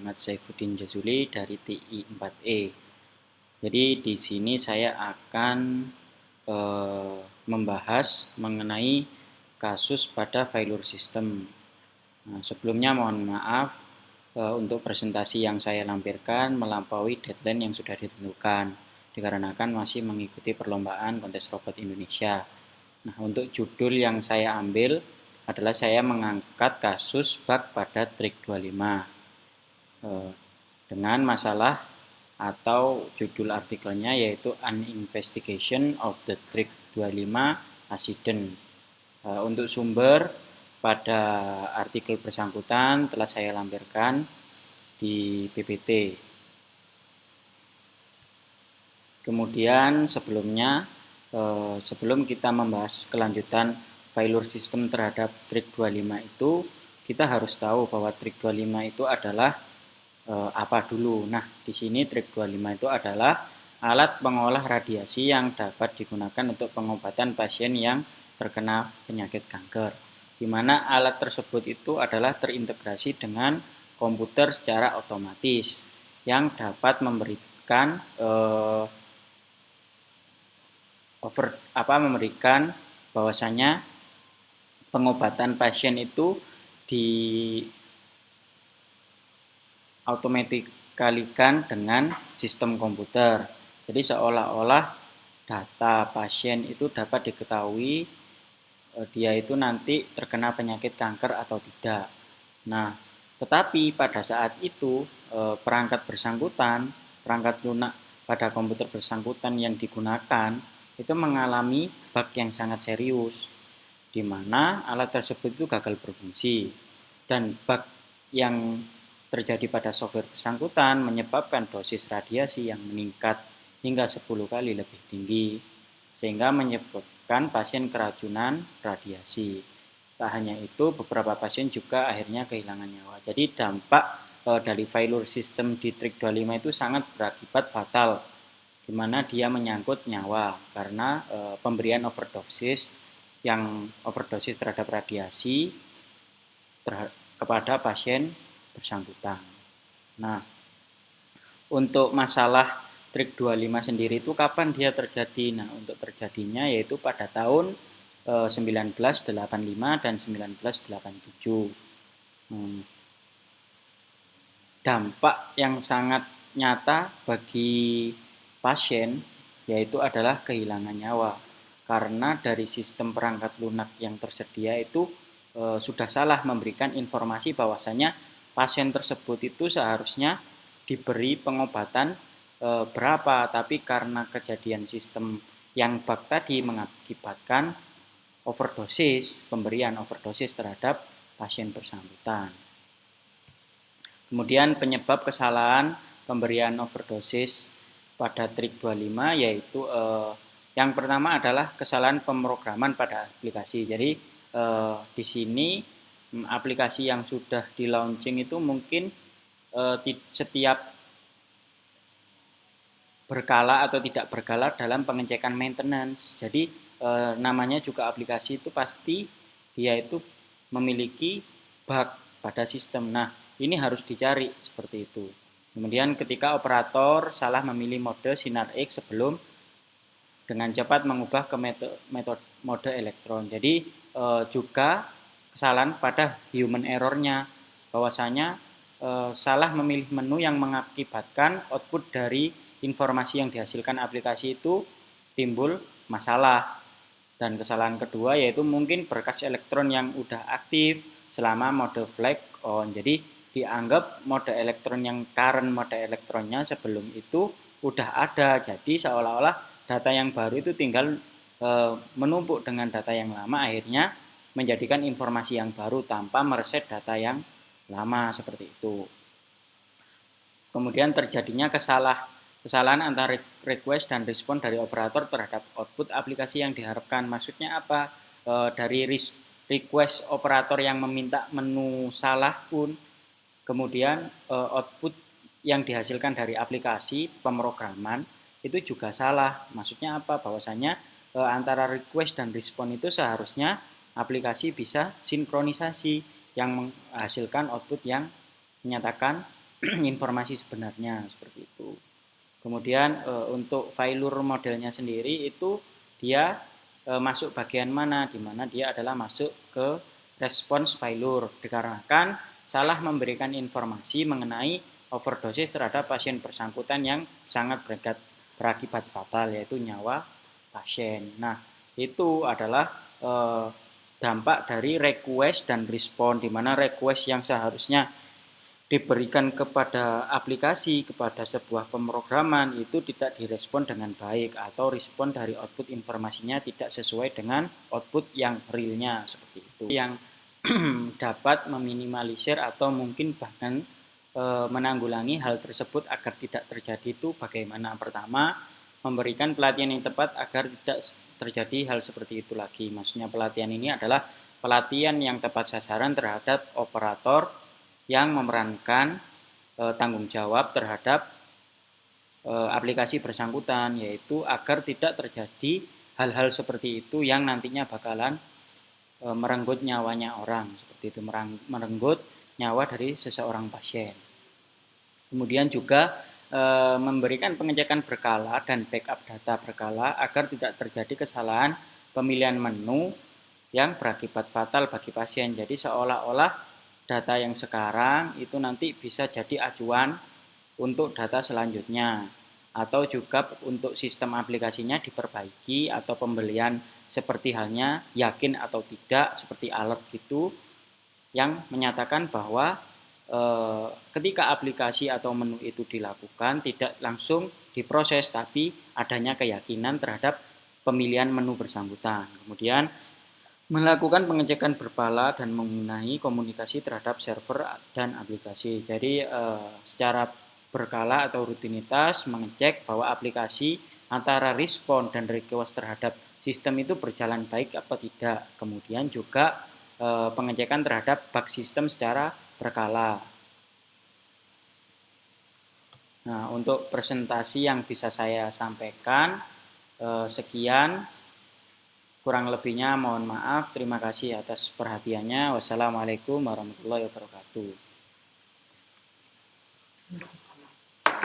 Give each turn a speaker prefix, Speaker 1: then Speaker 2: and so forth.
Speaker 1: Muhammad Saifuddin Jazuli dari TI 4E. Jadi di sini saya akan membahas mengenai kasus pada failure system. Nah, sebelumnya mohon maaf untuk presentasi yang saya lampirkan melampaui deadline yang sudah ditentukan dikarenakan masih mengikuti perlombaan kontes robot Indonesia. Nah, untuk judul yang saya ambil adalah saya mengangkat kasus bug pada trig 25 dengan masalah atau judul artikelnya yaitu An Investigation of the Trig 25 Accident. Untuk sumber pada artikel bersangkutan telah saya lampirkan di PPT. Kemudian sebelum kita membahas kelanjutan failure system terhadap trig 25 itu, kita harus tahu bahwa trig 25 itu adalah apa dulu. Nah, di sini trig 25 itu adalah alat pengolah radiasi yang dapat digunakan untuk pengobatan pasien yang terkena penyakit kanker. Di mana alat tersebut itu adalah terintegrasi dengan komputer secara otomatis yang dapat memberikan memberikan bahwasanya pengobatan pasien itu di automatically-kan dengan sistem komputer. Jadi seolah-olah data pasien itu dapat diketahui dia itu nanti terkena penyakit kanker atau tidak. Nah, tetapi pada saat itu perangkat lunak pada komputer bersangkutan yang digunakan itu mengalami bug yang sangat serius, di mana alat tersebut itu gagal berfungsi, dan bug yang terjadi pada software bersangkutan menyebabkan dosis radiasi yang meningkat hingga 10 kali lebih tinggi, sehingga menyebabkan pasien keracunan radiasi. Tak hanya itu, beberapa pasien juga akhirnya kehilangan nyawa. Jadi dampak dari failure system di trig 25 itu sangat berakibat fatal, di mana dia menyangkut nyawa karena pemberian overdosis terhadap radiasi kepada pasien bersangkutan. Nah, untuk masalah trig 25 sendiri itu kapan dia terjadi? Nah, untuk terjadinya yaitu pada tahun 1985 dan 1987. Dampak yang sangat nyata bagi pasien yaitu adalah kehilangan nyawa, karena dari sistem perangkat lunak yang tersedia itu sudah salah memberikan informasi bahwasanya pasien tersebut itu seharusnya diberi pengobatan berapa, tapi karena kejadian sistem yang bug tadi mengakibatkan pemberian overdosis terhadap pasien bersangkutan. Kemudian penyebab kesalahan pemberian overdosis pada trig 25 yaitu yang pertama adalah kesalahan pemrograman pada aplikasi. Jadi di sini aplikasi yang sudah di launching itu mungkin setiap berkala atau tidak berkala dalam pengecekan maintenance. Jadi namanya juga aplikasi itu pasti dia itu memiliki bug pada sistem. Nah, ini harus dicari seperti itu. Kemudian ketika operator salah memilih mode sinar X sebelum dengan cepat mengubah ke mode elektron. Jadi juga kesalahan pada human error-nya, bahwasanya salah memilih menu yang mengakibatkan output dari informasi yang dihasilkan aplikasi itu timbul masalah. Dan kesalahan kedua yaitu mungkin berkas elektron yang udah aktif selama mode flag on. Jadi dianggap mode elektron yang current mode elektronnya sebelum itu udah ada. Jadi seolah-olah data yang baru itu tinggal menumpuk dengan data yang lama, akhirnya menjadikan informasi yang baru tanpa mereset data yang lama seperti itu. Kemudian terjadinya kesalahan antara request dan respon dari operator terhadap output aplikasi yang diharapkan. Maksudnya apa? Dari request operator yang meminta menu salah pun, kemudian output yang dihasilkan dari aplikasi pemrograman itu juga salah. Maksudnya apa? Bahwasanya antara request dan respon itu seharusnya aplikasi bisa sinkronisasi yang menghasilkan output yang menyatakan informasi sebenarnya seperti itu. Kemudian untuk failure modelnya sendiri itu dia masuk bagian mana, di mana dia adalah masuk ke response failure dikarenakan salah memberikan informasi mengenai overdosis terhadap pasien bersangkutan yang sangat berakibat fatal, yaitu nyawa pasien. Nah, itu adalah dampak dari request dan respon, di mana request yang seharusnya diberikan kepada aplikasi, kepada sebuah pemrograman itu tidak direspon dengan baik, atau respon dari output informasinya tidak sesuai dengan output yang realnya seperti itu. Yang dapat meminimalisir atau mungkin bahkan menanggulangi hal tersebut agar tidak terjadi itu bagaimana? Pertama, memberikan pelatihan yang tepat agar tidak terjadi hal seperti itu lagi. Maksudnya pelatihan ini adalah pelatihan yang tepat sasaran terhadap operator yang memerankan tanggung jawab terhadap aplikasi bersangkutan, yaitu agar tidak terjadi hal-hal seperti itu yang nantinya bakalan merenggut nyawanya orang, seperti itu, merenggut nyawa dari seseorang pasien. Kemudian juga memberikan pengecekan berkala dan backup data berkala agar tidak terjadi kesalahan pemilihan menu yang berakibat fatal bagi pasien. Jadi seolah-olah data yang sekarang itu nanti bisa jadi acuan untuk data selanjutnya, atau juga untuk sistem aplikasinya diperbaiki, atau pembelian seperti halnya yakin atau tidak seperti alert gitu, yang menyatakan bahwa ketika aplikasi atau menu itu dilakukan tidak langsung diproses, tapi adanya keyakinan terhadap pemilihan menu bersangkutan. Kemudian melakukan pengecekan berkala dan membenahi komunikasi terhadap server dan aplikasi. Jadi secara berkala atau rutinitas mengecek bahwa aplikasi antara respon dan request terhadap sistem itu berjalan baik apa tidak. Kemudian juga pengecekan terhadap bug sistem secara berkala. Nah, untuk presentasi yang bisa saya sampaikan sekian. Kurang lebihnya mohon maaf. Terima kasih atas perhatiannya. Wassalamualaikum warahmatullahi wabarakatuh.